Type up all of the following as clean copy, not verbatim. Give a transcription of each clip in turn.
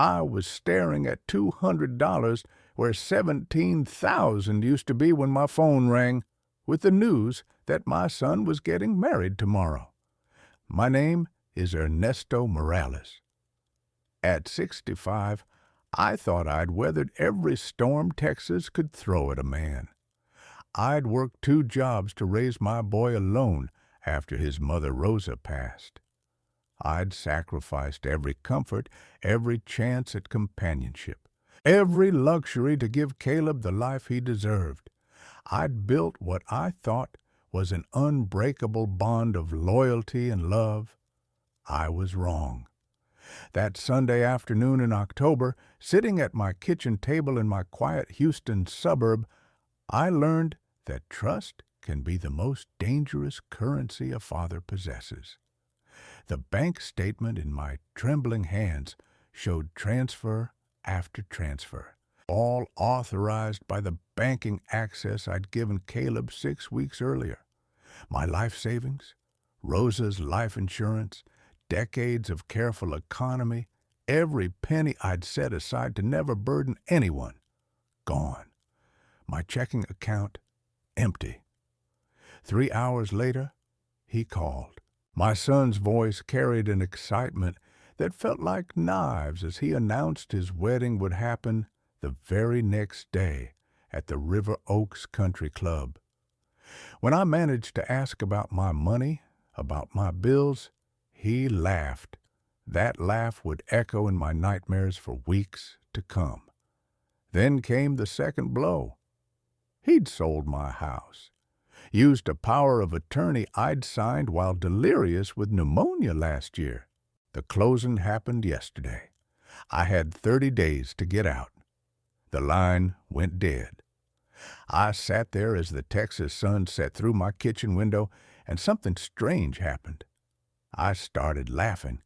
I was staring at $200 where 17,000 used to be when my phone rang with the news that my son was getting married tomorrow. My name is Ernesto Morales. At 65, I thought I'd weathered every storm Texas could throw at a man. I'd worked 2 jobs to raise my boy alone after his mother Rosa passed. I'd sacrificed every comfort, every chance at companionship, every luxury to give Caleb the life he deserved. I'd built what I thought was an unbreakable bond of loyalty and love. I was wrong. That Sunday afternoon in October, sitting at my kitchen table in my quiet Houston suburb, I learned that trust can be the most dangerous currency a father possesses. The bank statement in my trembling hands showed transfer after transfer, all authorized by the banking access I'd given Caleb 6 weeks earlier. My life savings, Rosa's life insurance, decades of careful economy, every penny I'd set aside to never burden anyone, gone. My checking account, empty. 3 hours later, he called. My son's voice carried an excitement that felt like knives as he announced his wedding would happen the very next day at the River Oaks Country Club. When I managed to ask about my money, about my bills, he laughed. That laugh would echo in my nightmares for weeks to come. Then came the second blow. He'd sold my house, used a power of attorney I'd signed while delirious with pneumonia last year. The closing happened yesterday. I had 30 days to get out. The line went dead. I sat there as the Texas sun set through my kitchen window, and something strange happened. I started laughing,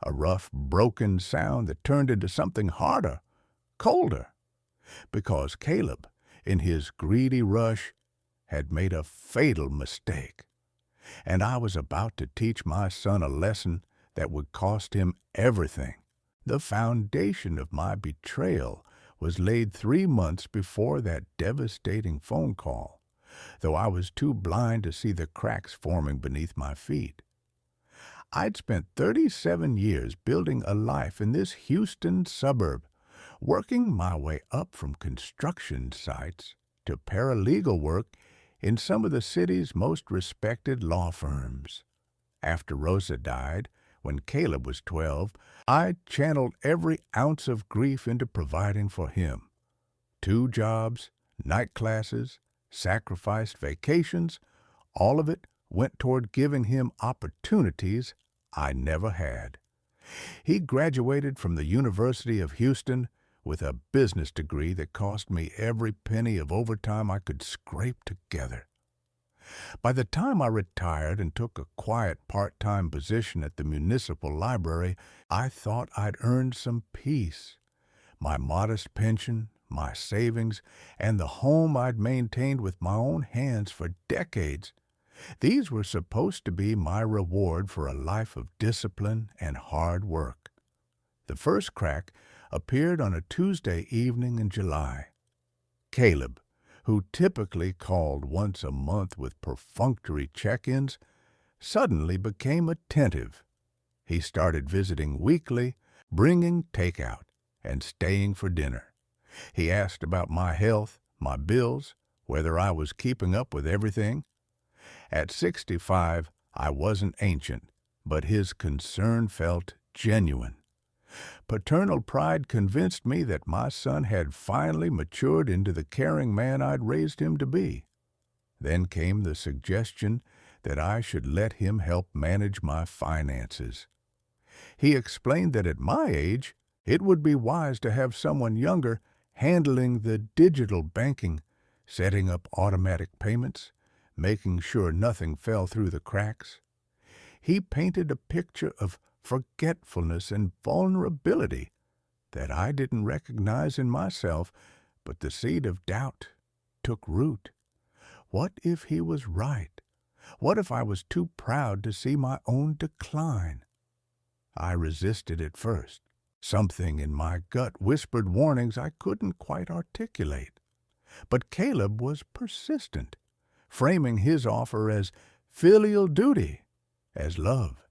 a rough, broken sound that turned into something harder, colder, because Caleb, in his greedy rush, had made a fatal mistake, and I was about to teach my son a lesson that would cost him everything. The foundation of my betrayal was laid 3 months before that devastating phone call, though I was too blind to see the cracks forming beneath my feet. I'd spent 37 years building a life in this Houston suburb, working my way up from construction sites to paralegal work in some of the city's most respected law firms. After Rosa died, when Caleb was 12, I channeled every ounce of grief into providing for him. 2 jobs, night classes, sacrificed vacations, all of it went toward giving him opportunities I never had. He graduated from the University of Houston with a business degree that cost me every penny of overtime I could scrape together. By the time I retired and took a quiet part-time position at the municipal library, I thought I'd earned some peace. My modest pension, my savings, and the home I'd maintained with my own hands for decades, these were supposed to be my reward for a life of discipline and hard work. The first crack appeared on a Tuesday evening in July. Caleb, who typically called once a month with perfunctory check-ins, suddenly became attentive. He started visiting weekly, bringing takeout, and staying for dinner. He asked about my health, my bills, whether I was keeping up with everything. At 65, I wasn't ancient, but his concern felt genuine. Paternal pride convinced me that my son had finally matured into the caring man I'd raised him to be. Then came the suggestion that I should let him help manage my finances. He explained that at my age, it would be wise to have someone younger handling the digital banking, setting up automatic payments, making sure nothing fell through the cracks. He painted a picture of forgetfulness and vulnerability that I didn't recognize in myself, but the seed of doubt took root. What if he was right? What if I was too proud to see my own decline? I resisted at first, Something in my gut whispered warnings I couldn't quite articulate. But Caleb was persistent, framing his offer as filial duty, as love.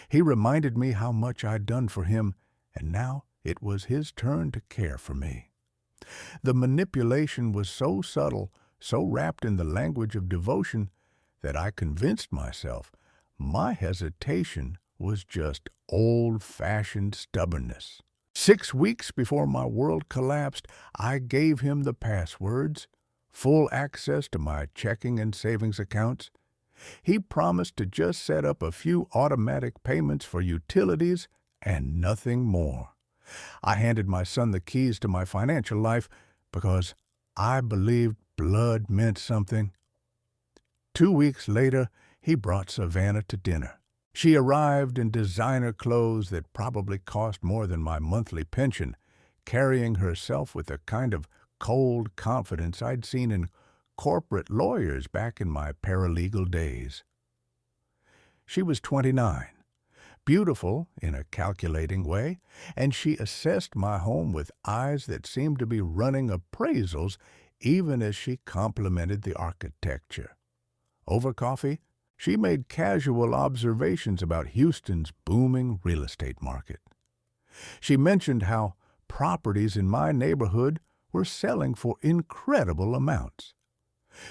He reminded me how much I'd done for him, and now it was his turn to care for me. The manipulation was so subtle, so wrapped in the language of devotion, that I convinced myself my hesitation was just old-fashioned stubbornness. 6 weeks before my world collapsed, I gave him the passwords, full access to my checking and savings accounts. He promised to just set up a few automatic payments for utilities and nothing more. I handed my son the keys to my financial life because I believed blood meant something. 2 weeks later, he brought Savannah to dinner. She arrived in designer clothes that probably cost more than my monthly pension, carrying herself with the kind of cold confidence I'd seen in corporate lawyers back in my paralegal days. She was 29, beautiful in a calculating way, and she assessed my home with eyes that seemed to be running appraisals even as she complimented the architecture. Over coffee, she made casual observations about Houston's booming real estate market. She mentioned how properties in my neighborhood were selling for incredible amounts.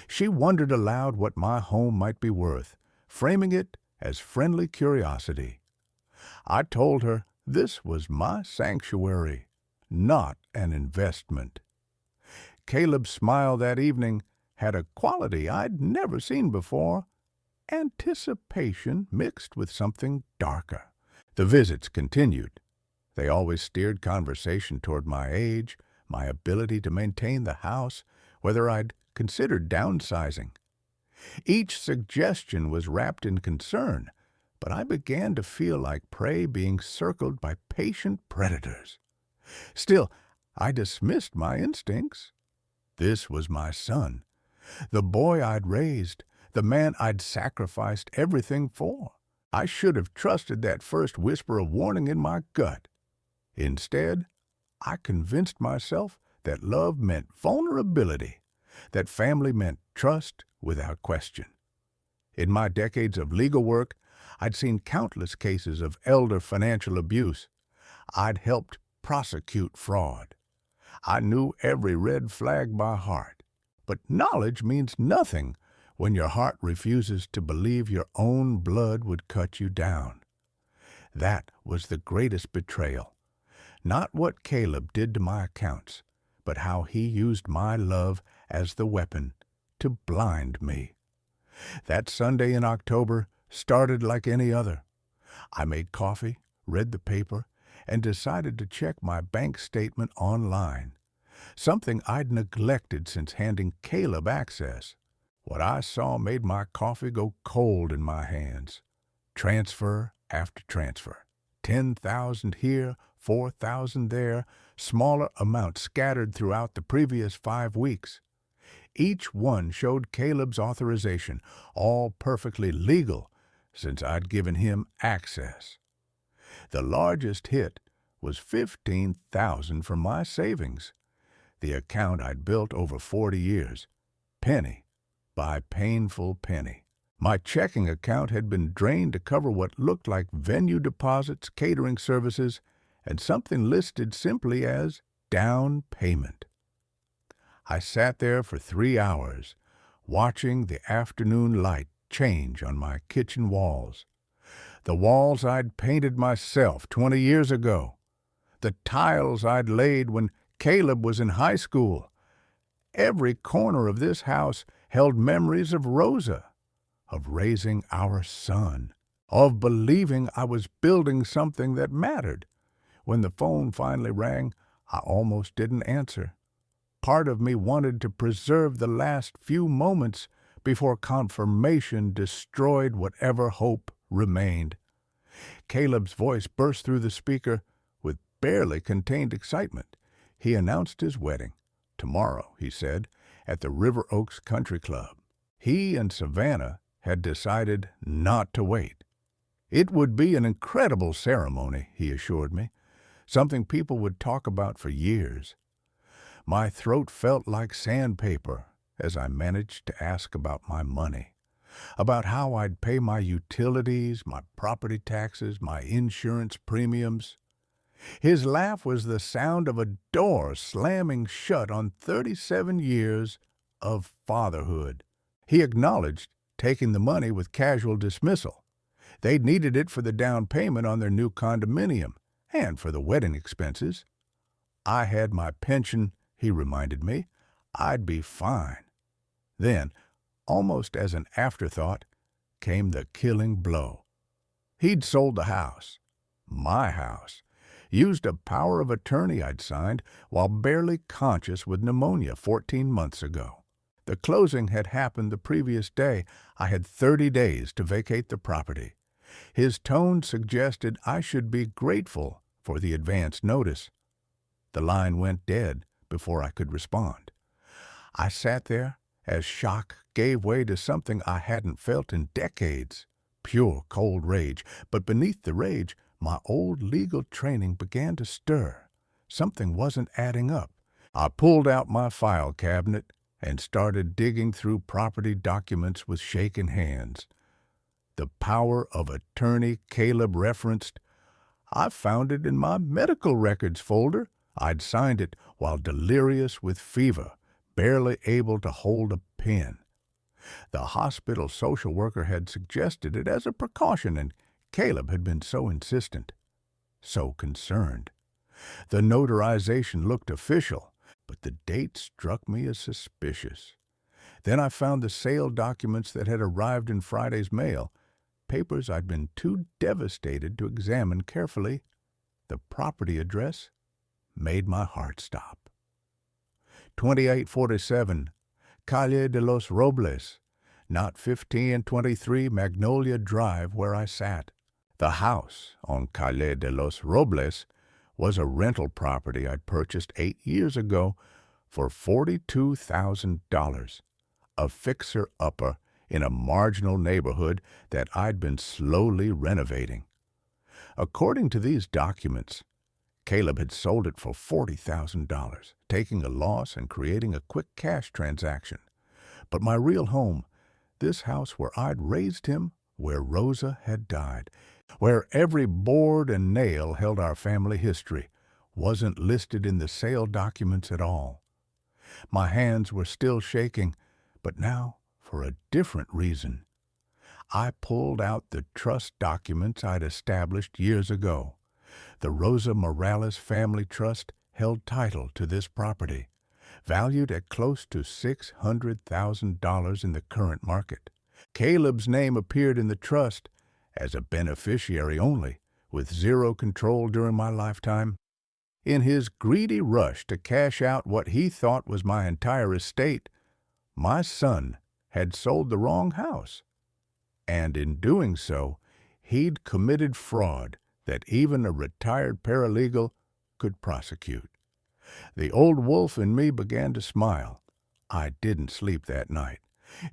She wondered aloud what my home might be worth, framing it as friendly curiosity. I told her this was my sanctuary, not an investment. Caleb's smile that evening had a quality I'd never seen before, anticipation mixed with something darker. The visits continued. They always steered conversation toward my age, my ability to maintain the house, whether I'd considered downsizing. Each suggestion was wrapped in concern, but I began to feel like prey being circled by patient predators. Still, I dismissed my instincts. This was my son, the boy I'd raised, the man I'd sacrificed everything for. I should have trusted that first whisper of warning in my gut. Instead, I convinced myself that love meant vulnerability, that family meant trust without question. In my decades of legal work, I'd seen countless cases of elder financial abuse. I'd helped prosecute fraud. I knew every red flag by heart. But knowledge means nothing when your heart refuses to believe your own blood would cut you down. That was the greatest betrayal. Not what Caleb did to my accounts, but how he used my love as the weapon to blind me. That Sunday in October started like any other. I made coffee, read the paper, and decided to check my bank statement online, something I'd neglected since handing Caleb access. What I saw made my coffee go cold in my hands. Transfer after transfer. 10,000 here, 4,000 there, smaller amounts scattered throughout the previous 5 weeks. Each one showed Caleb's authorization, all perfectly legal, since I'd given him access. The largest hit was $15,000 from my savings, the account I'd built over 40 years, penny by painful penny. My checking account had been drained to cover what looked like venue deposits, catering services, and something listed simply as down payment. I sat there for 3 hours, watching the afternoon light change on my kitchen walls. The walls I'd painted myself 20 years ago. The tiles I'd laid when Caleb was in high school. Every corner of this house held memories of Rosa, of raising our son, of believing I was building something that mattered. When the phone finally rang, I almost didn't answer. Part of me wanted to preserve the last few moments before confirmation destroyed whatever hope remained. Caleb's voice burst through the speaker with barely contained excitement. He announced his wedding. Tomorrow, he said, at the River Oaks Country Club. He and Savannah had decided not to wait. It would be an incredible ceremony, he assured me. something people would talk about for years. My throat felt like sandpaper as I managed to ask about my money, about how I'd pay my utilities, my property taxes, my insurance premiums. His laugh was the sound of a door slamming shut on 37 years of fatherhood. He acknowledged taking the money with casual dismissal. They'd needed it for the down payment on their new condominium and for the wedding expenses. I had my pension, he reminded me. I'd be fine. Then, almost as an afterthought, came the killing blow. He'd sold the house, my house, used a power of attorney I'd signed while barely conscious with pneumonia 14 months ago. The closing had happened the previous day. I had 30 days to vacate the property. His tone suggested I should be grateful for the advance notice. The line went dead before I could respond. I sat there as shock gave way to something I hadn't felt in decades, pure cold rage. But beneath the rage, my old legal training began to stir. Something wasn't adding up. I pulled out my file cabinet and started digging through property documents with shaking hands. The power of attorney Caleb referenced, I found it in my medical records folder. I'd signed it while delirious with fever, barely able to hold a pen. The hospital social worker had suggested it as a precaution, and Caleb had been so insistent, so concerned. The notarization looked official, but the date struck me as suspicious. Then I found the sale documents that had arrived in Friday's mail, papers I'd been too devastated to examine carefully. The property address made my heart stop. 2847 Calle de los Robles, not 1523 Magnolia Drive where I sat. The house on Calle de los Robles was a rental property I'd purchased 8 years ago for $42,000, a fixer-upper in a marginal neighborhood that I'd been slowly renovating. According to these documents, Caleb had sold it for $40,000, taking a loss and creating a quick cash transaction. But my real home, this house where I'd raised him, where Rosa had died, where every board and nail held our family history, wasn't listed in the sale documents at all. My hands were still shaking, but now for a different reason. I pulled out the trust documents I'd established years ago. The Rosa Morales Family Trust held title to this property, valued at close to $600,000 in the current market. Caleb's name appeared in the trust as a beneficiary only, with zero control during my lifetime. In his greedy rush to cash out what he thought was my entire estate, my son had sold the wrong house. And in doing so, he'd committed fraud that even a retired paralegal could prosecute. The old wolf in me began to smile. I didn't sleep that night.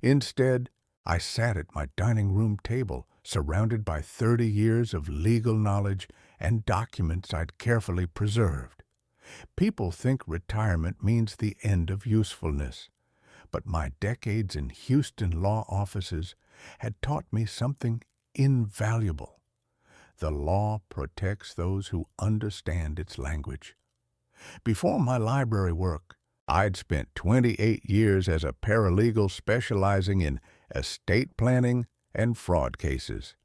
Instead, I sat at my dining room table, surrounded by 30 years of legal knowledge and documents I'd carefully preserved. People think retirement means the end of usefulness, but my decades in Houston law offices had taught me something invaluable. The law protects those who understand its language. Before my library work, I'd spent 28 years as a paralegal specializing in estate planning and fraud cases.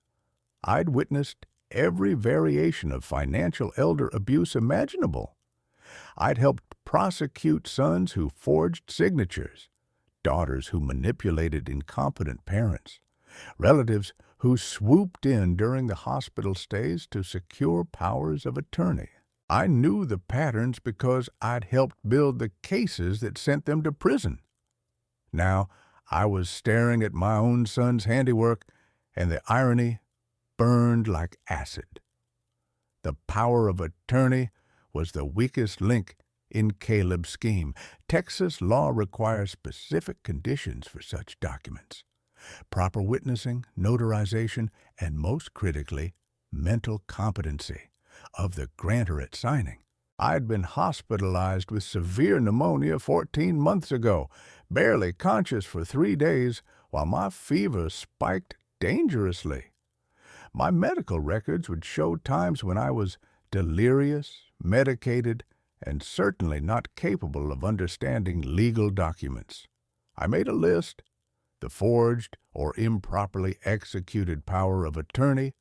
I'd witnessed every variation of financial elder abuse imaginable. I'd helped prosecute sons who forged signatures, daughters who manipulated incompetent parents, relatives who swooped in during the hospital stays to secure powers of attorney. I knew the patterns because I'd helped build the cases that sent them to prison. Now, I was staring at my own son's handiwork, and the irony burned like acid. The power of attorney was the weakest link in Caleb's scheme. Texas law requires specific conditions for such documents: proper witnessing, notarization, and most critically, mental competency. of the grantor at signing. I'd been hospitalized with severe pneumonia 14 months ago, barely conscious for 3 days, while my fever spiked dangerously. My medical records would show times when I was delirious, medicated, and certainly not capable of understanding legal documents. I made a list: the forged or improperly executed power of attorney,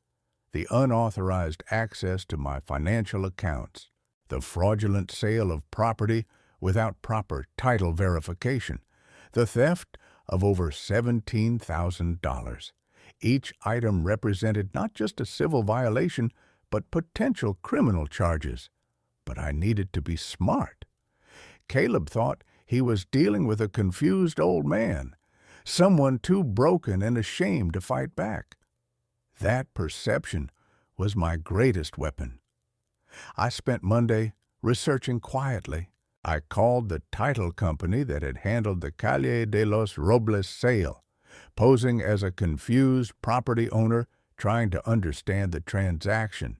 the unauthorized access to my financial accounts, the fraudulent sale of property without proper title verification, the theft of over $17,000. Each item represented not just a civil violation, but potential criminal charges. But I needed to be smart. Caleb thought he was dealing with a confused old man, someone too broken and ashamed to fight back. That perception was my greatest weapon. I spent Monday researching quietly. I called the title company that had handled the Calle de los Robles sale, posing as a confused property owner trying to understand the transaction.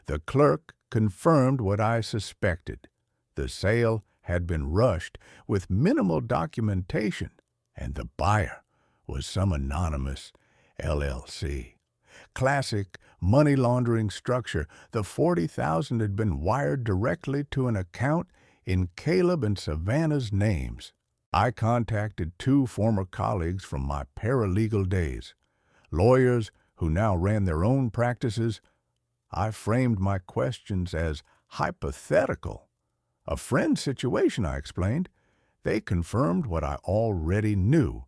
The clerk confirmed what I suspected. The sale had been rushed with minimal documentation, and the buyer was some anonymous LLC. Classic money laundering structure. The $40,000 had been wired directly to an account in Caleb and Savannah's names. I contacted 2 former colleagues from my paralegal days, lawyers who now ran their own practices. I framed my questions as hypothetical. A friend situation, I explained. They confirmed what I already knew.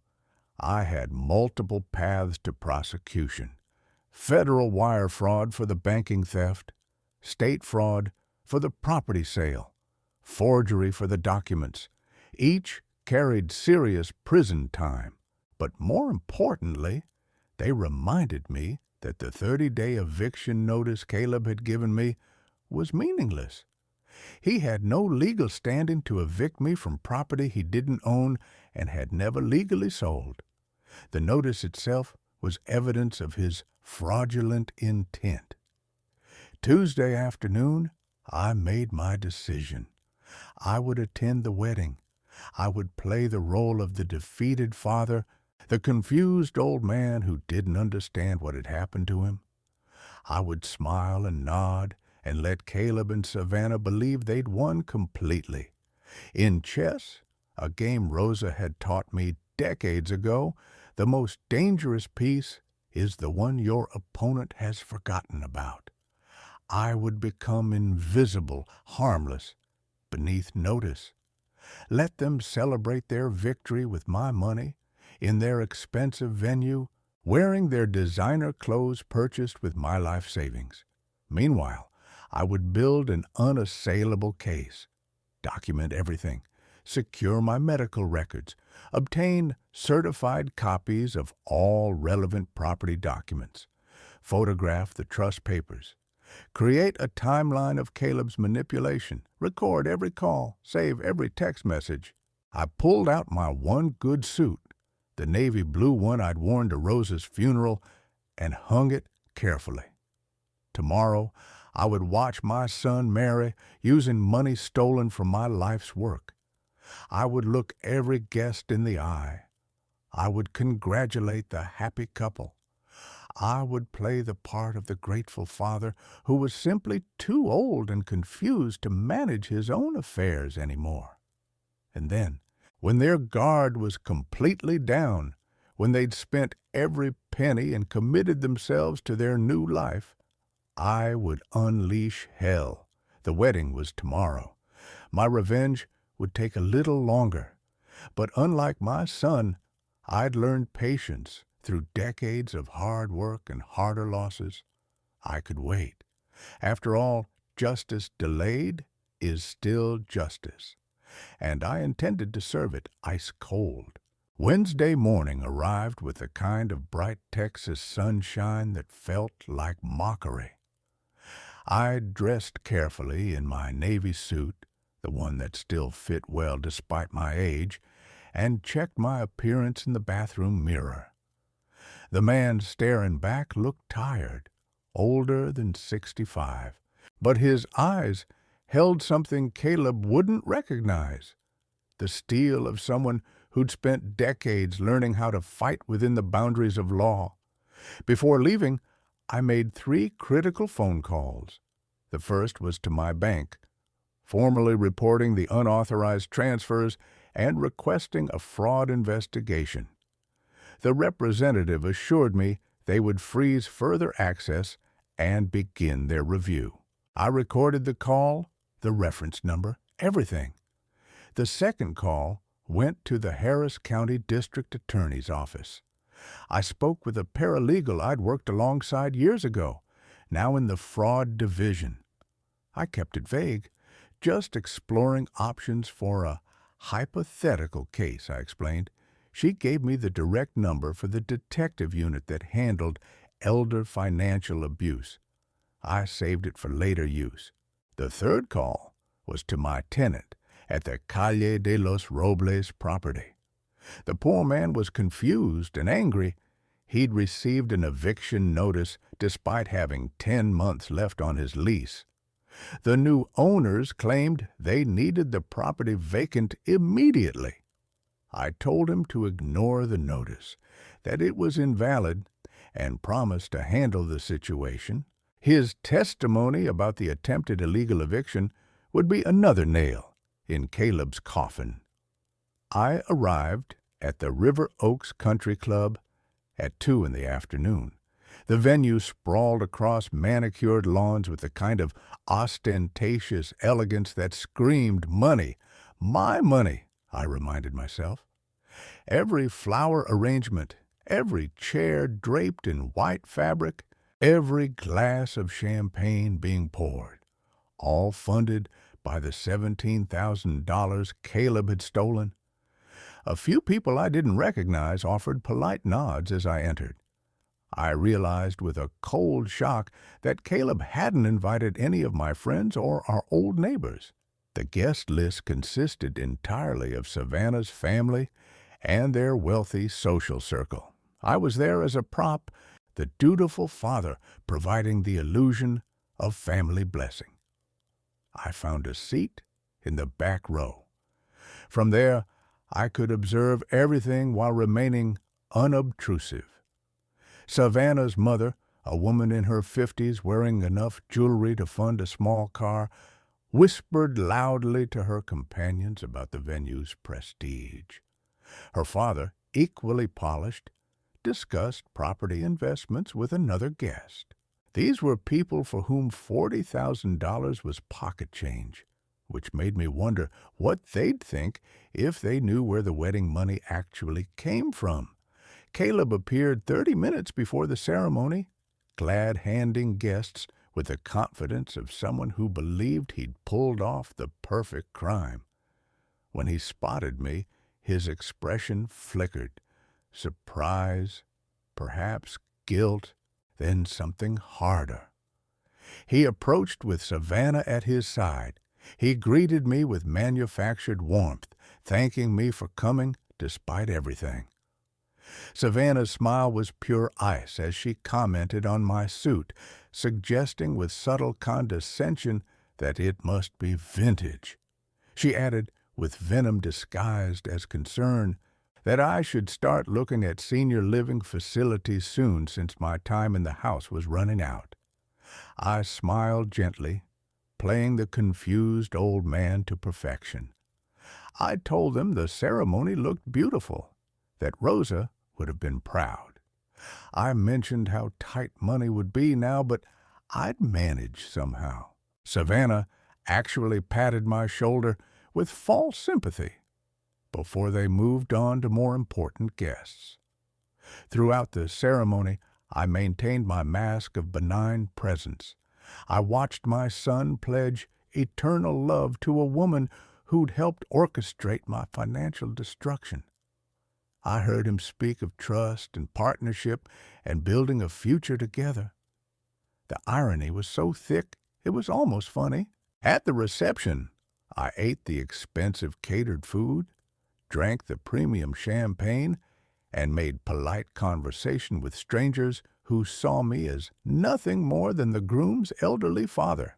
I had multiple paths to prosecution: federal wire fraud for the banking theft, state fraud for the property sale, forgery for the documents. Each carried serious prison time. But more importantly, they reminded me that the 30-day eviction notice Caleb had given me was meaningless. He had no legal standing to evict me from property he didn't own and had never legally sold. The notice itself was evidence of his fraudulent intent. Tuesday afternoon, I made my decision. I would attend the wedding. I would play the role of the defeated father, the confused old man who didn't understand what had happened to him. I would smile and nod and let Caleb and Savannah believe they'd won completely. In chess, a game Rosa had taught me decades ago, the most dangerous piece is the one your opponent has forgotten about. I would become invisible, harmless, beneath notice. Let them celebrate their victory with my money, in their expensive venue, wearing their designer clothes purchased with my life savings. Meanwhile, I would build an unassailable case, document everything, secure my medical records, obtain certified copies of all relevant property documents, photograph the trust papers, create a timeline of Caleb's manipulation, record every call, save every text message. I pulled out my one good suit, the navy blue one I'd worn to Rosa's funeral, and hung it carefully. Tomorrow, I would watch my son marry using money stolen from my life's work. I would look every guest in the eye. I would congratulate the happy couple. I would play the part of the grateful father who was simply too old and confused to manage his own affairs anymore. And then, when their guard was completely down, when they'd spent every penny and committed themselves to their new life, I would unleash hell. The wedding was tomorrow. My revenge would take a little longer. But unlike my son, I'd learned patience through decades of hard work and harder losses. I could wait. After all, justice delayed is still justice. And I intended to serve it ice cold. Wednesday morning arrived with the kind of bright Texas sunshine that felt like mockery. I dressed carefully in my navy suit, the one that still fit well despite my age, and checked my appearance in the bathroom mirror. The man staring back looked tired, older than 65, But his eyes held something Caleb wouldn't recognize, the steel of someone who'd spent decades learning how to fight within the boundaries of law. Before leaving, I made 3 critical phone calls. The first was to my bank, formally reporting the unauthorized transfers and requesting a fraud investigation. The representative assured me they would freeze further access and begin their review. I recorded the call, the reference number, everything. The second call went to the Harris County District Attorney's office. I spoke with a paralegal I'd worked alongside years ago, now in the fraud division. I kept it vague, just exploring options for a hypothetical case, I explained. She gave me the direct number for the detective unit that handled elder financial abuse. I saved it for later use. The third call was to my tenant at the Calle de los Robles property. The poor man was confused and angry. He'd received an eviction notice despite having 10 months left on his lease. The new owners claimed they needed the property vacant immediately. I told him to ignore the notice, that it was invalid, and promised to handle the situation. His testimony about the attempted illegal eviction would be another nail in Caleb's coffin. I arrived at the River Oaks Country Club at 2 in the afternoon. The venue sprawled across manicured lawns with the kind of ostentatious elegance that screamed money. My money, I reminded myself. Every flower arrangement, every chair draped in white fabric, every glass of champagne being poured, all funded by the $17,000 Caleb had stolen. A few people I didn't recognize offered polite nods as I entered. I realized with a cold shock that Caleb hadn't invited any of my friends or our old neighbors. The guest list consisted entirely of Savannah's family and their wealthy social circle. I was there as a prop, the dutiful father providing the illusion of family blessing. I found a seat in the back row. From there, I could observe everything while remaining unobtrusive. Savannah's mother, a woman in her 50s wearing enough jewelry to fund a small car, whispered loudly to her companions about the venue's prestige. Her father, equally polished, discussed property investments with another guest. These were people for whom $40,000 was pocket change, which made me wonder what they'd think if they knew where the wedding money actually came from. Caleb appeared 30 minutes before the ceremony, glad-handing guests with the confidence of someone who believed he'd pulled off the perfect crime. When he spotted me, his expression flickered. Surprise, perhaps guilt, then something harder. He approached with Savannah at his side. He greeted me with manufactured warmth, thanking me for coming despite everything. Savannah's smile was pure ice as she commented on my suit, suggesting with subtle condescension that it must be vintage. She added, with venom disguised as concern, that I should start looking at senior living facilities soon since my time in the house was running out. I smiled gently, playing the confused old man to perfection. I told them the ceremony looked beautiful, that Rosa would have been proud. I mentioned how tight money would be now, but I'd manage somehow. Savannah actually patted my shoulder with false sympathy before they moved on to more important guests. Throughout the ceremony, I maintained my mask of benign presence. I watched my son pledge eternal love to a woman who'd helped orchestrate my financial destruction. I heard him speak of trust and partnership and building a future together. The irony was so thick, it was almost funny. At the reception, I ate the expensive catered food, drank the premium champagne, and made polite conversation with strangers who saw me as nothing more than the groom's elderly father.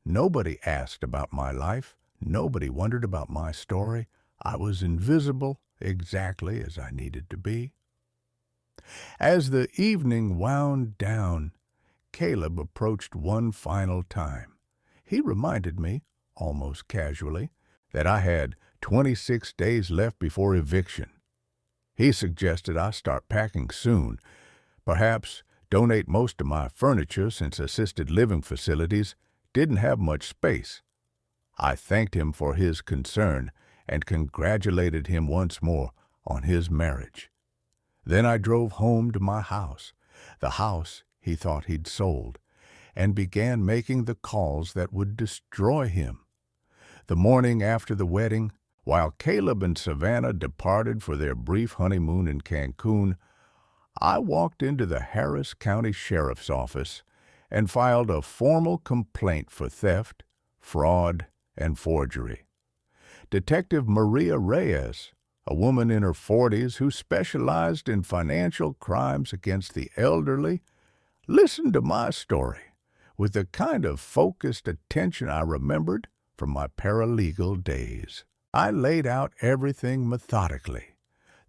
Nobody asked about my life. Nobody wondered about my story. I was invisible, exactly as I needed to be. As the evening wound down, Caleb approached one final time. He reminded me, almost casually, that I had 26 days left before eviction. He suggested I start packing soon, perhaps donate most of my furniture since assisted living facilities didn't have much space. I thanked him for his concern and congratulated him once more on his marriage. Then I drove home to my house, the house he thought he'd sold, and began making the calls that would destroy him. The morning after the wedding, while Caleb and Savannah departed for their brief honeymoon in Cancun, I walked into the Harris County Sheriff's Office and filed a formal complaint for theft, fraud, and forgery. Detective Maria Reyes, a woman in her 40s who specialized in financial crimes against the elderly, listened to my story with the kind of focused attention I remembered from my paralegal days. I laid out everything methodically: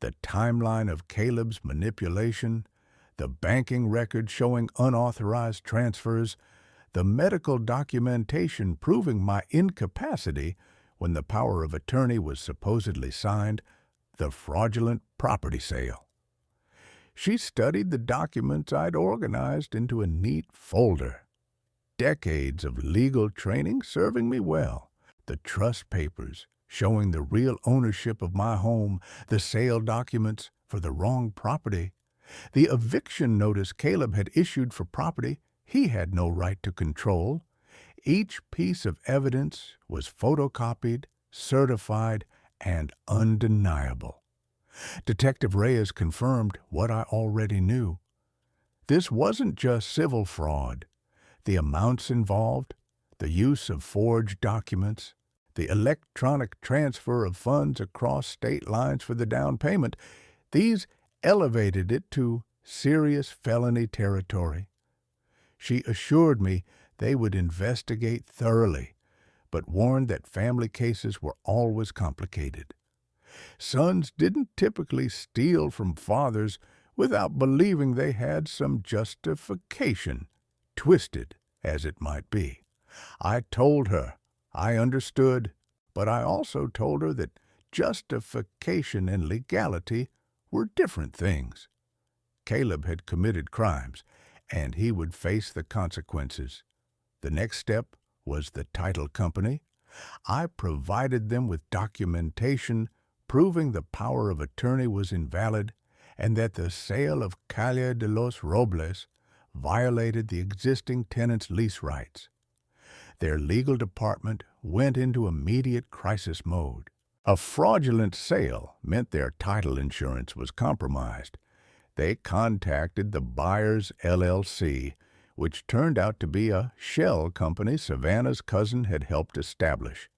the timeline of Caleb's manipulation, the banking record showing unauthorized transfers, the medical documentation proving my incapacity when the power of attorney was supposedly signed, the fraudulent property sale. She studied the documents I'd organized into a neat folder. Decades of legal training serving me well. The trust papers showing the real ownership of my home, the sale documents for the wrong property, the eviction notice Caleb had issued for property he had no right to control. Each piece of evidence was photocopied, certified, and undeniable. Detective Reyes confirmed what I already knew. This wasn't just civil fraud. The amounts involved, the use of forged documents, the electronic transfer of funds across state lines for the down payment, these elevated it to serious felony territory. She assured me they would investigate thoroughly, but warned that family cases were always complicated. Sons didn't typically steal from fathers without believing they had some justification, twisted as it might be. I told her I understood, but I also told her that justification and legality were different things. Caleb had committed crimes, and he would face the consequences. The next step was the title company. I provided them with documentation proving the power of attorney was invalid and that the sale of Calle de los Robles violated the existing tenant's lease rights. Their legal department went into immediate crisis mode. A fraudulent sale meant their title insurance was compromised. They contacted the Buyers LLC, which turned out to be a shell company Savannah's cousin had helped establish,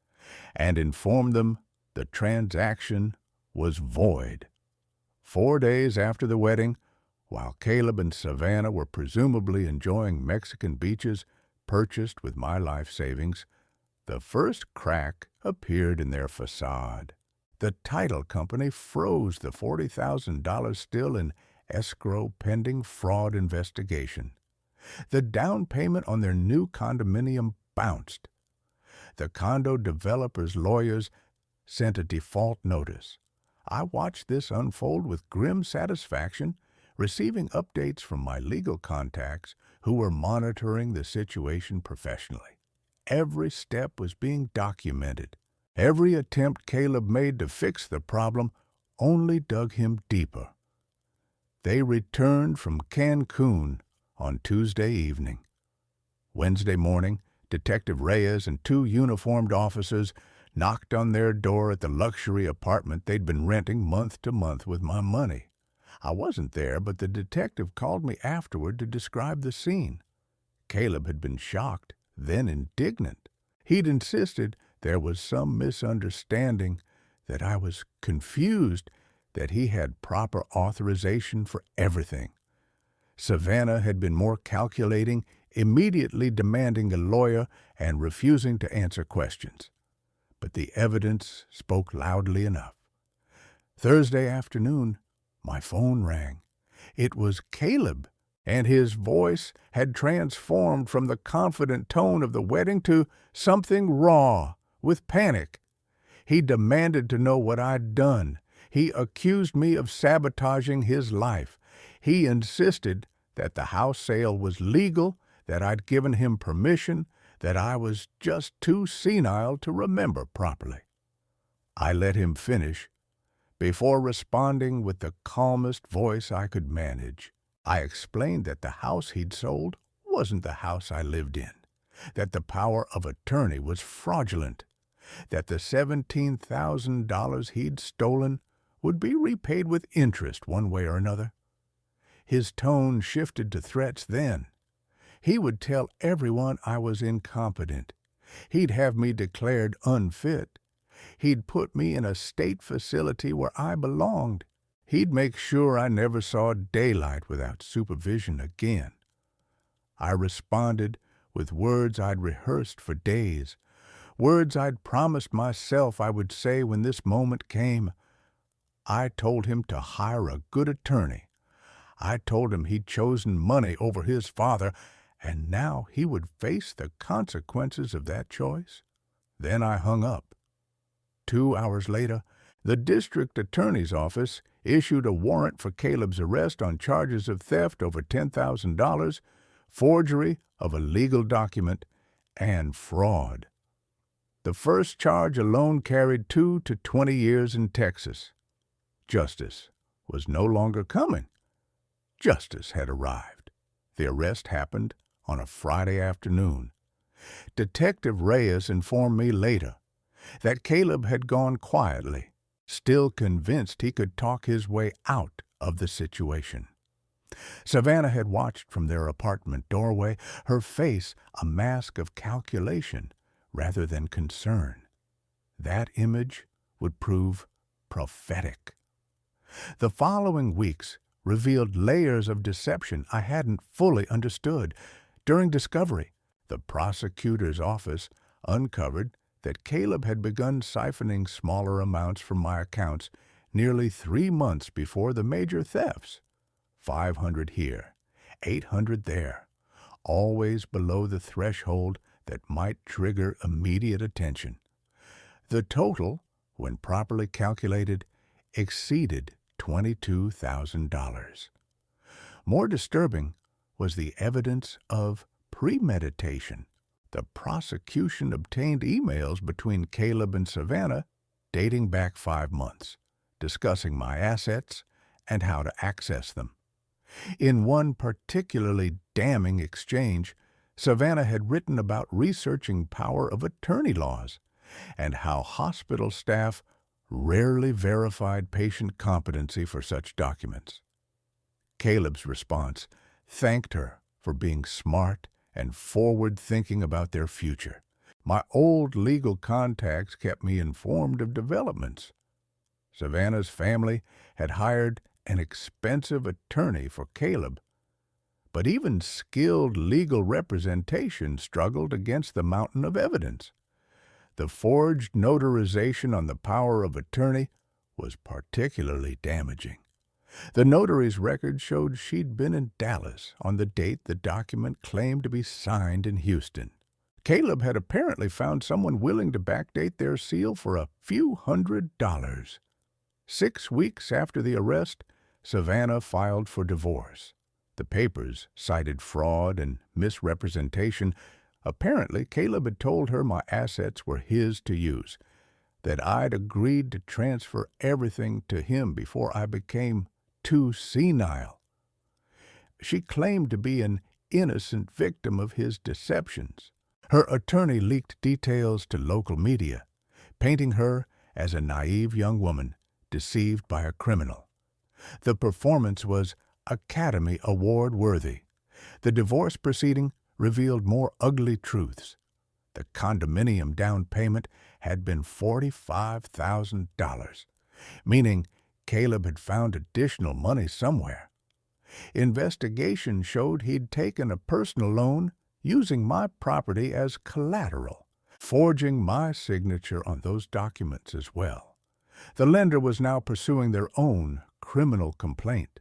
and informed them the transaction was void. 4 days after the wedding, while Caleb and Savannah were presumably enjoying Mexican beaches purchased with my life savings, the first crack appeared in their facade. The title company froze the $40,000 still in escrow pending fraud investigation. The down payment on their new condominium bounced. The condo developer's lawyers sent a default notice. I watched this unfold with grim satisfaction, receiving updates from my legal contacts who were monitoring the situation professionally. Every step was being documented. Every attempt Caleb made to fix the problem only dug him deeper. They returned from Cancun on Tuesday evening. Wednesday morning, Detective Reyes and 2 uniformed officers knocked on their door at the luxury apartment they'd been renting month to month with my money. I wasn't there, but the detective called me afterward to describe the scene. Caleb had been shocked, then indignant. He'd insisted there was some misunderstanding, that I was confused, that he had proper authorization for everything. Savannah had been more calculating, immediately demanding a lawyer and refusing to answer questions. But the evidence spoke loudly enough. Thursday afternoon, my phone rang. It was Caleb, and his voice had transformed from the confident tone of the wedding to something raw, with panic. He demanded to know what I'd done. He accused me of sabotaging his life. He insisted that the house sale was legal, that I'd given him permission, that I was just too senile to remember properly. I let him finish. Before responding with the calmest voice I could manage, I explained that the house he'd sold wasn't the house I lived in, that the power of attorney was fraudulent, that the $17,000 he'd stolen would be repaid with interest one way or another. His tone shifted to threats then. He would tell everyone I was incompetent. He'd have me declared unfit. He'd put me in a state facility where I belonged. He'd make sure I never saw daylight without supervision again. I responded with words I'd rehearsed for days, words I'd promised myself I would say when this moment came. I told him to hire a good attorney. I told him he'd chosen money over his father, and now he would face the consequences of that choice. Then I hung up. 2 hours later, the district attorney's office issued a warrant for Caleb's arrest on charges of theft over $10,000, forgery of a legal document, and fraud. The first charge alone carried 2 to 20 years in Texas. Justice was no longer coming. Justice had arrived. The arrest happened on a Friday afternoon. Detective Reyes informed me later that Caleb had gone quietly, still convinced he could talk his way out of the situation. Savannah had watched from their apartment doorway, her face a mask of calculation rather than concern. That image would prove prophetic. The following weeks revealed layers of deception I hadn't fully understood. During discovery, the prosecutor's office uncovered that Caleb had begun siphoning smaller amounts from my accounts nearly 3 months before the major thefts. 500 here, 800 there, always below the threshold that might trigger immediate attention. The total, when properly calculated, exceeded $22,000. More disturbing was the evidence of premeditation. The prosecution obtained emails between Caleb and Savannah dating back 5 months, discussing my assets and how to access them. In one particularly damning exchange, Savannah had written about researching power of attorney laws and how hospital staff rarely verified patient competency for such documents. Caleb's response thanked her for being smart and forward-thinking about their future. My old legal contacts kept me informed of developments. Savannah's family had hired an expensive attorney for Caleb, but even skilled legal representation struggled against the mountain of evidence. The forged notarization on the power of attorney was particularly damaging. The notary's record showed she'd been in Dallas on the date the document claimed to be signed in Houston. Caleb had apparently found someone willing to backdate their seal for a few $100s. 6 weeks after the arrest, Savannah filed for divorce. The papers cited fraud and misrepresentation. Apparently, Caleb had told her my assets were his to use, that I'd agreed to transfer everything to him before I became too senile. She claimed to be an innocent victim of his deceptions. Her attorney leaked details to local media, painting her as a naive young woman deceived by a criminal. The performance was Academy Award worthy. The divorce proceeding revealed more ugly truths. The condominium down payment had been $45,000, meaning Caleb had found additional money somewhere. Investigation showed he'd taken a personal loan using my property as collateral, forging my signature on those documents as well. The lender was now pursuing their own criminal complaint.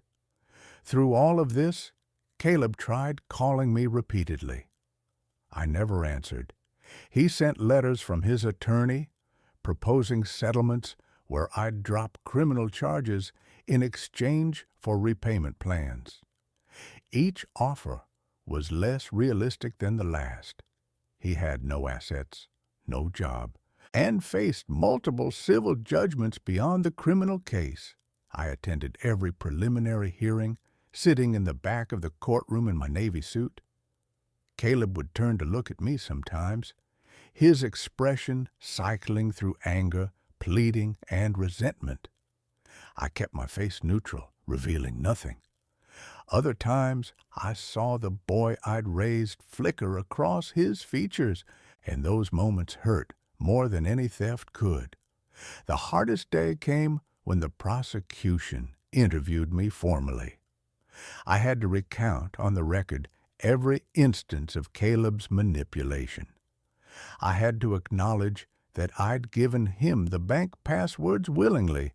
Through all of this, Caleb tried calling me repeatedly. I never answered. He sent letters from his attorney proposing settlements where I'd drop criminal charges in exchange for repayment plans. Each offer was less realistic than the last. He had no assets, no job, and faced multiple civil judgments beyond the criminal case. I attended every preliminary hearing, sitting in the back of the courtroom in my Navy suit. Caleb would turn to look at me sometimes, his expression cycling through anger, pleading, and resentment. I kept my face neutral, revealing nothing. Other times, I saw the boy I'd raised flicker across his features, and those moments hurt more than any theft could. The hardest day came when the prosecution interviewed me formally. I had to recount on the record every instance of Caleb's manipulation. I had to acknowledge that I'd given him the bank passwords willingly,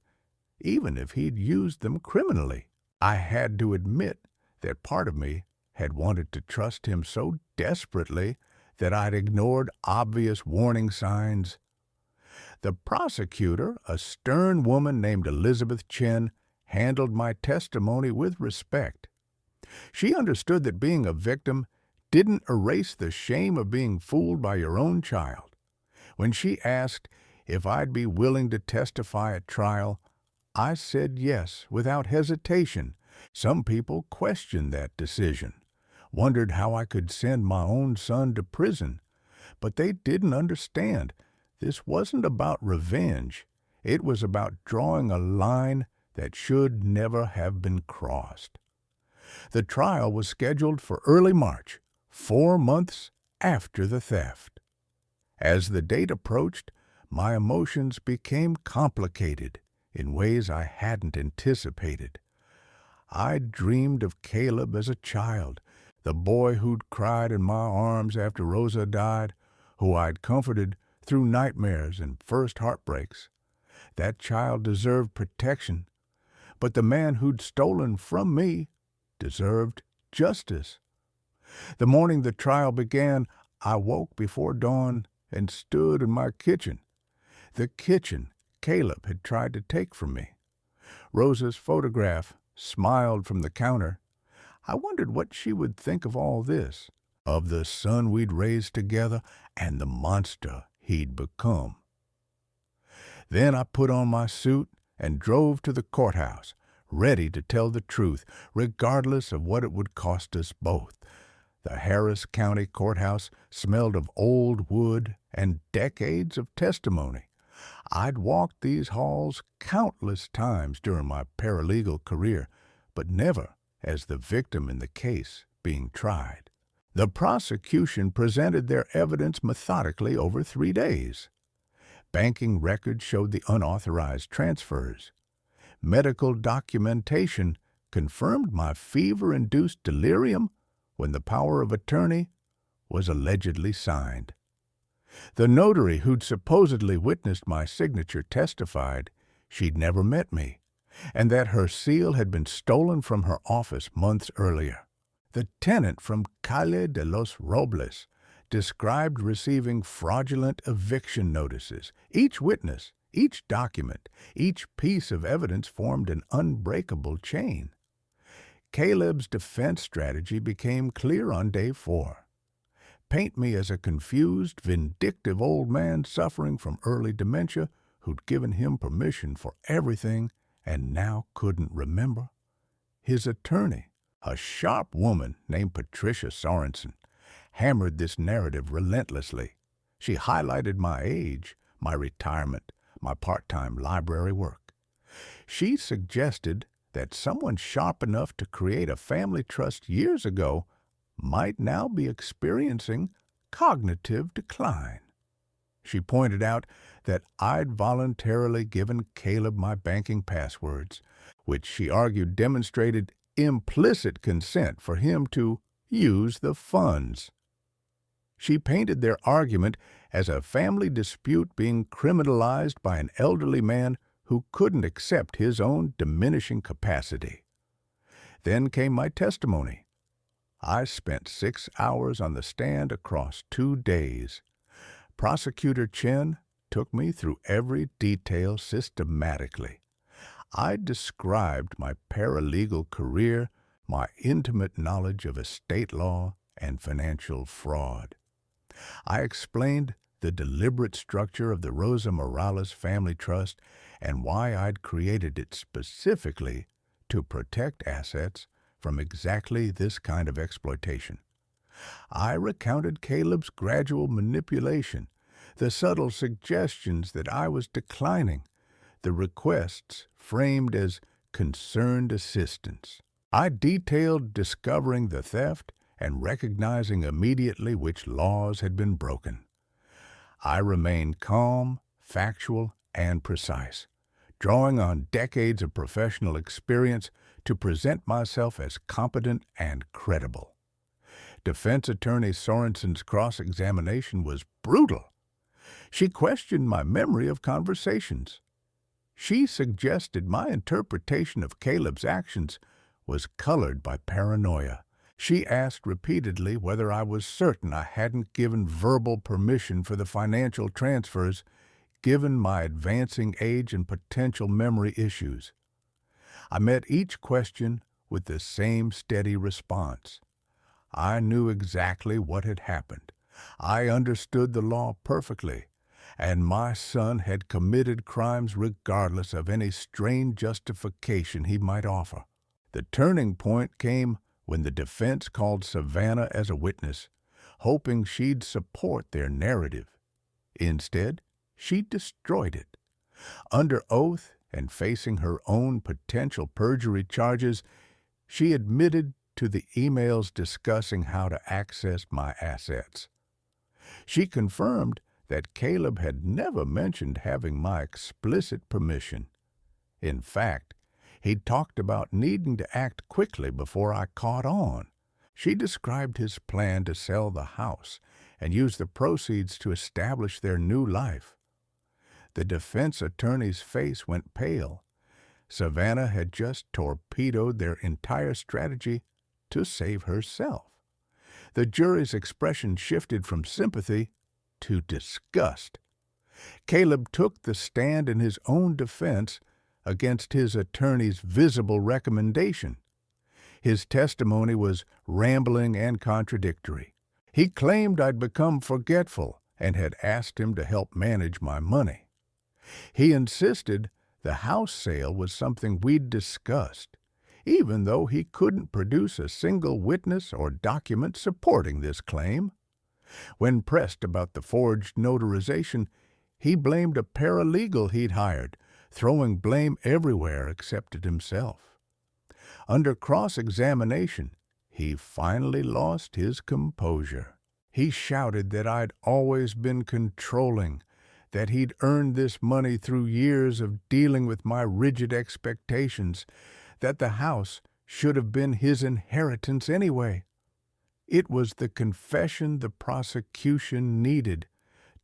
even if he'd used them criminally. I had to admit that part of me had wanted to trust him so desperately that I'd ignored obvious warning signs. The prosecutor, a stern woman named Elizabeth Chen, handled my testimony with respect. She understood that being a victim didn't erase the shame of being fooled by your own child. When she asked if I'd be willing to testify at trial, I said yes without hesitation. Some people questioned that decision, wondered how I could send my own son to prison, but they didn't understand. This wasn't about revenge. It was about drawing a line that should never have been crossed. The trial was scheduled for early March, 4 months after the theft. As the date approached, my emotions became complicated in ways I hadn't anticipated. I dreamed of Caleb as a child, the boy who'd cried in my arms after Rosa died, who I'd comforted through nightmares and first heartbreaks. That child deserved protection, but the man who'd stolen from me deserved justice. The morning the trial began, I woke before dawn and stood in my kitchen, the kitchen Caleb had tried to take from me. Rosa's photograph smiled from the counter. I wondered what she would think of all this, of the son we'd raised together and the monster he'd become. Then I put on my suit and drove to the courthouse, ready to tell the truth, regardless of what it would cost us both. The Harris County Courthouse smelled of old wood and decades of testimony. I'd walked these halls countless times during my paralegal career, but never as the victim in the case being tried. The prosecution presented their evidence methodically over 3 days. Banking records showed the unauthorized transfers. Medical documentation confirmed my fever-induced delirium when the power of attorney was allegedly signed. The notary who'd supposedly witnessed my signature testified she'd never met me, and that her seal had been stolen from her office months earlier. The tenant from Calle de los Robles described receiving fraudulent eviction notices. Each witness, each document, each piece of evidence formed an unbreakable chain. Caleb's defense strategy became clear on day 4. Paint me as a confused, vindictive old man suffering from early dementia who'd given him permission for everything and now couldn't remember. His attorney, a sharp woman named Patricia Sorensen, hammered this narrative relentlessly. She highlighted my age, my retirement, my part-time library work. She suggested that someone sharp enough to create a family trust years ago might now be experiencing cognitive decline. She pointed out that I'd voluntarily given Caleb my banking passwords, which she argued demonstrated implicit consent for him to use the funds. She painted their argument as a family dispute being criminalized by an elderly man who couldn't accept his own diminishing capacity. Then came my testimony. I spent 6 hours on the stand across 2 days. Prosecutor Chen took me through every detail systematically. I described my paralegal career, my intimate knowledge of estate law and financial fraud. I explained the deliberate structure of the Rosa Morales Family Trust and why I'd created it specifically to protect assets from exactly this kind of exploitation. I recounted Caleb's gradual manipulation, the subtle suggestions that I was declining, the requests framed as concerned assistance. I detailed discovering the theft and recognizing immediately which laws had been broken. I remained calm, factual, and precise, drawing on decades of professional experience to present myself as competent and credible. Defense attorney Sorensen's cross-examination was brutal. She questioned my memory of conversations. She suggested my interpretation of Caleb's actions was colored by paranoia. She asked repeatedly whether I was certain I hadn't given verbal permission for the financial transfers, given my advancing age and potential memory issues. I met each question with the same steady response. I knew exactly what had happened. I understood the law perfectly, and my son had committed crimes regardless of any strained justification he might offer. The turning point came when the defense called Savannah as a witness, hoping she'd support their narrative. Instead, she destroyed it. Under oath and facing her own potential perjury charges, she admitted to the emails discussing how to access my assets. She confirmed that Caleb had never mentioned having my explicit permission. In fact, he'd talked about needing to act quickly before I caught on. She described his plan to sell the house and use the proceeds to establish their new life. The defense attorney's face went pale. Savannah had just torpedoed their entire strategy to save herself. The jury's expression shifted from sympathy to disgust. Caleb took the stand in his own defense against his attorney's visible recommendation. His testimony was rambling and contradictory. He claimed I'd become forgetful and had asked him to help manage my money. He insisted the house sale was something we'd discussed, even though he couldn't produce a single witness or document supporting this claim. When pressed about the forged notarization, he blamed a paralegal he'd hired, throwing blame everywhere except at himself. Under cross-examination, he finally lost his composure. He shouted that I'd always been controlling, that he'd earned this money through years of dealing with my rigid expectations, that the house should have been his inheritance anyway. It was the confession the prosecution needed,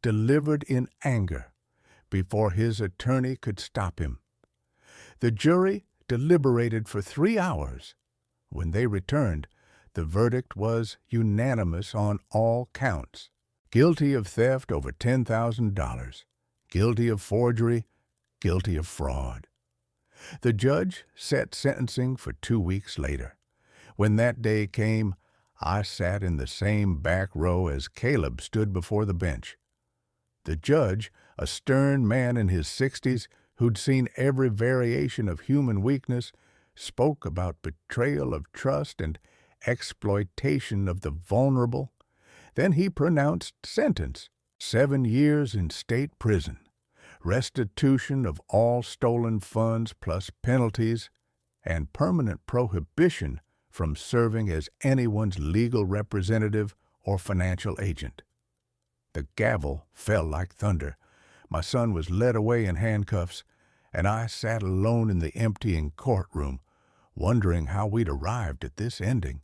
delivered in anger, before his attorney could stop him. The jury deliberated for 3 hours. When they returned, the verdict was unanimous on all counts. Guilty of theft over $10,000, guilty of forgery, guilty of fraud. The judge set sentencing for 2 weeks later. When that day came, I sat in the same back row as Caleb stood before the bench. The judge, a stern man in his 60s who'd seen every variation of human weakness, spoke about betrayal of trust and exploitation of the vulnerable. Then he pronounced sentence, 7 years in state prison, restitution of all stolen funds plus penalties, and permanent prohibition from serving as anyone's legal representative or financial agent. The gavel fell like thunder. My son was led away in handcuffs, and I sat alone in the emptying courtroom, wondering how we'd arrived at this ending.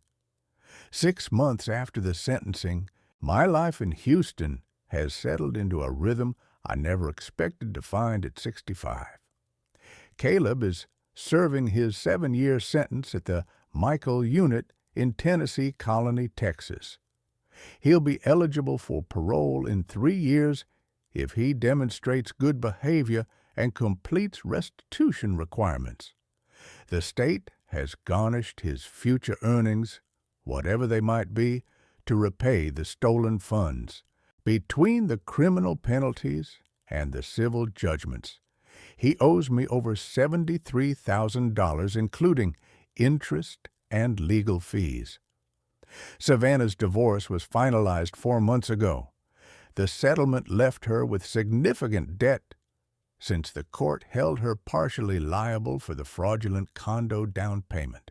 6 months after the sentencing, My life in Houston has settled into a rhythm I never expected to find at 65. Caleb is serving his 7-year sentence at the Michael Unit in Tennessee Colony, Texas. He'll be eligible for parole in 3 years if he demonstrates good behavior and completes restitution requirements. The state has garnished his future earnings, whatever they might be, to repay the stolen funds. Between the criminal penalties and the civil judgments, he owes me over $73,000, including interest and legal fees. Savannah's divorce was finalized 4 months ago. The settlement left her with significant debt, since the court held her partially liable for the fraudulent condo down payment.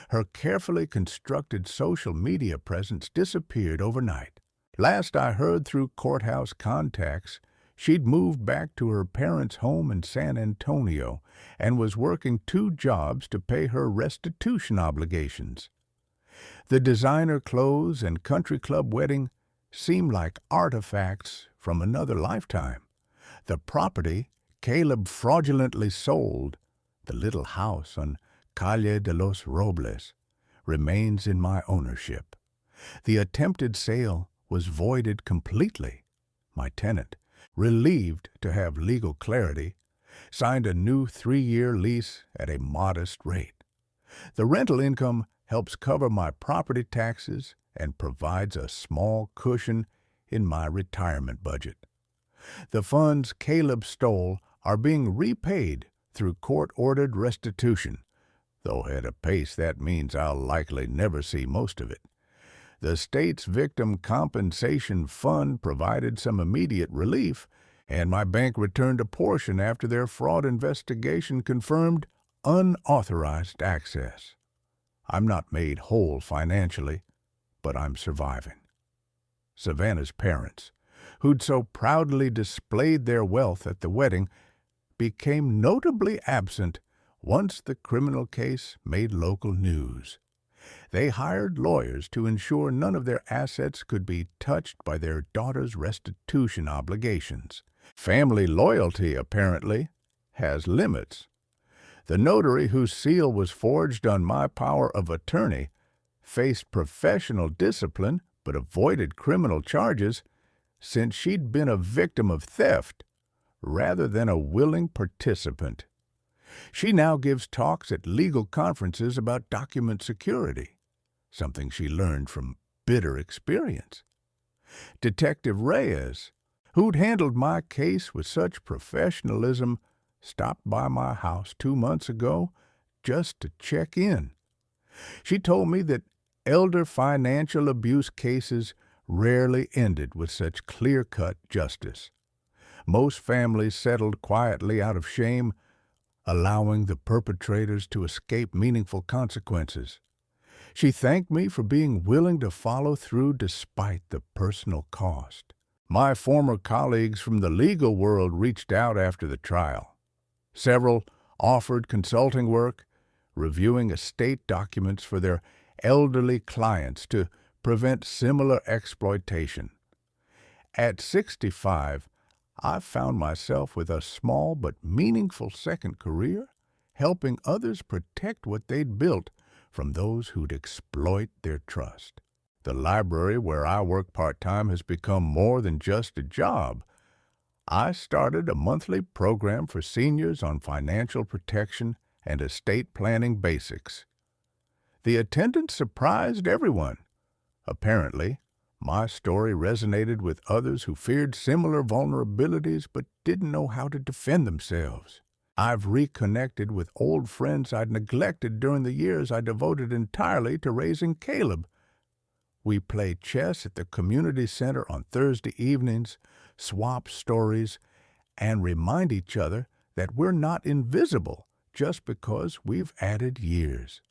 Her carefully constructed social media presence disappeared overnight. Last I heard through courthouse contacts, she'd moved back to her parents' home in San Antonio and was working 2 jobs to pay her restitution obligations. The designer clothes and country club wedding seemed like artifacts from another lifetime. The property Caleb fraudulently sold, the little house on Calle de los Robles, remains in my ownership. The attempted sale was voided completely. My tenant, relieved to have legal clarity, signed a new 3-year lease at a modest rate. The rental income helps cover my property taxes and provides a small cushion in my retirement budget. The funds Caleb stole are being repaid through court-ordered restitution, though at a pace that means I'll likely never see most of it. The state's Victim Compensation Fund provided some immediate relief, and my bank returned a portion after their fraud investigation confirmed unauthorized access. I'm not made whole financially, but I'm surviving. Savannah's parents, who'd so proudly displayed their wealth at the wedding, became notably absent once the criminal case made local news. They hired lawyers to ensure none of their assets could be touched by their daughter's restitution obligations. Family loyalty, apparently, has limits. The notary whose seal was forged on my power of attorney faced professional discipline but avoided criminal charges since she'd been a victim of theft rather than a willing participant. She now gives talks at legal conferences about document security, something she learned from bitter experience. Detective Reyes, who'd handled my case with such professionalism, stopped by my house 2 months ago just to check in. She told me that elder financial abuse cases rarely ended with such clear-cut justice. Most families settled quietly out of shame, allowing the perpetrators to escape meaningful consequences. She thanked me for being willing to follow through despite the personal cost. My former colleagues from the legal world reached out after the trial. Several offered consulting work, reviewing estate documents for their elderly clients to prevent similar exploitation. At 65, I found myself with a small but meaningful second career, helping others protect what they'd built from those who'd exploit their trust. The library where I work part-time has become more than just a job. I started a monthly program for seniors on financial protection and estate planning basics. The attendance surprised everyone. Apparently, my story resonated with others who feared similar vulnerabilities but didn't know how to defend themselves. I've reconnected with old friends I'd neglected during the years I devoted entirely to raising Caleb. We play chess at the community center on Thursday evenings, swap stories, and remind each other that we're not invisible just because we've added years.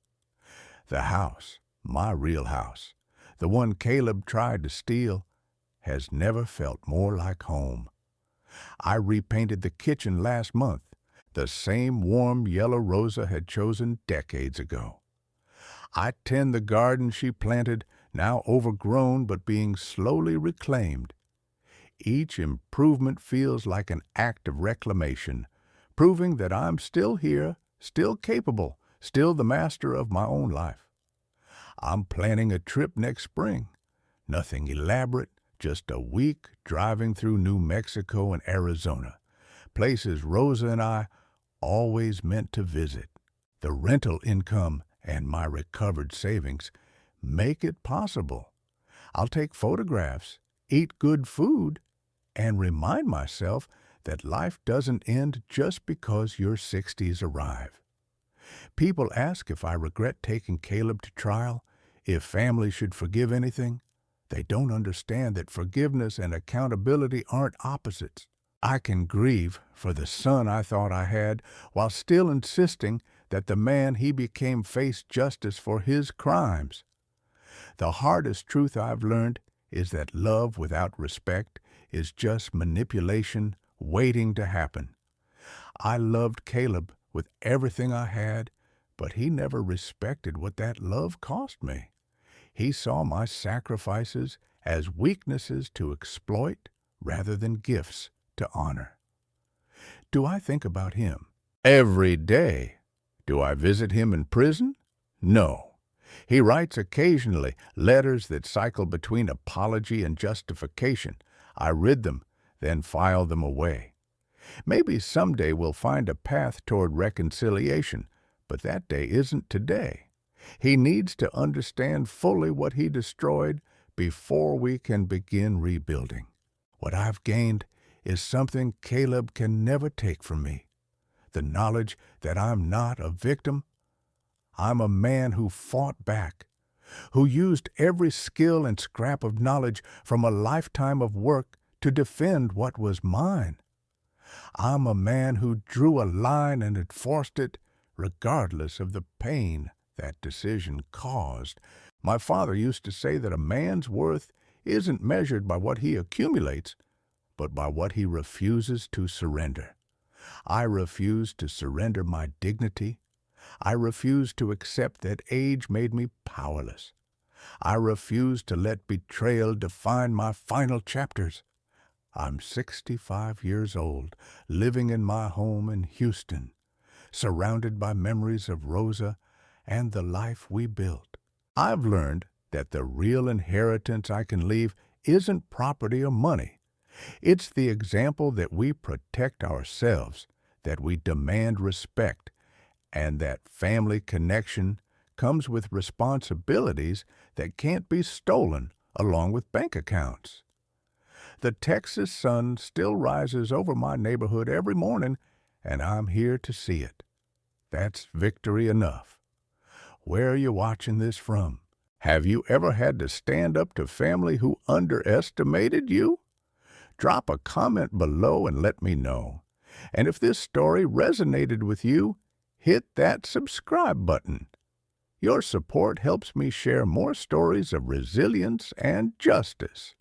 The house, my real house, the one Caleb tried to steal, has never felt more like home. I repainted the kitchen last month, the same warm yellow Rosa had chosen decades ago. I tend the garden she planted now overgrown but being slowly reclaimed. Each improvement feels like an act of reclamation, proving that I'm still here, still capable, still the master of my own life. I'm planning a trip next spring. Nothing elaborate, just a week driving through New Mexico and Arizona, places Rosa and I always meant to visit. The rental income and my recovered savings make it possible. I'll take photographs, eat good food, and remind myself that life doesn't end just because your 60s arrive. People ask if I regret taking Caleb to trial, if family should forgive anything. They don't understand that forgiveness and accountability aren't opposites. I can grieve for the son I thought I had while still insisting that the man he became faced justice for his crimes. The hardest truth I've learned is that love without respect is just manipulation waiting to happen. I loved Caleb with everything I had, but he never respected what that love cost me. He saw my sacrifices as weaknesses to exploit rather than gifts to honor. Do I think about him? Every day. Do I visit him in prison? No. He writes occasionally letters that cycle between apology and justification. I read them, then file them away. Maybe someday we'll find a path toward reconciliation, but that day isn't today. He needs to understand fully what he destroyed before we can begin rebuilding. What I've gained is something Caleb can never take from me: the knowledge that I'm not a victim. I'm a man who fought back, who used every skill and scrap of knowledge from a lifetime of work to defend what was mine. I'm a man who drew a line and enforced it, regardless of the pain that decision caused. My father used to say that a man's worth isn't measured by what he accumulates, but by what he refuses to surrender. I refuse to surrender my dignity. I refuse to accept that age made me powerless. I refuse to let betrayal define my final chapters. I'm 65 years old, living in my home in Houston, surrounded by memories of Rosa and the life we built. I've learned that the real inheritance I can leave isn't property or money. It's the example that we protect ourselves, that we demand respect, and that family connection comes with responsibilities that can't be stolen along with bank accounts. The Texas sun still rises over my neighborhood every morning, and I'm here to see it. That's victory enough. Where are you watching this from? Have you ever had to stand up to family who underestimated you? Drop a comment below and let me know. And if this story resonated with you, hit that subscribe button. Your support helps me share more stories of resilience and justice.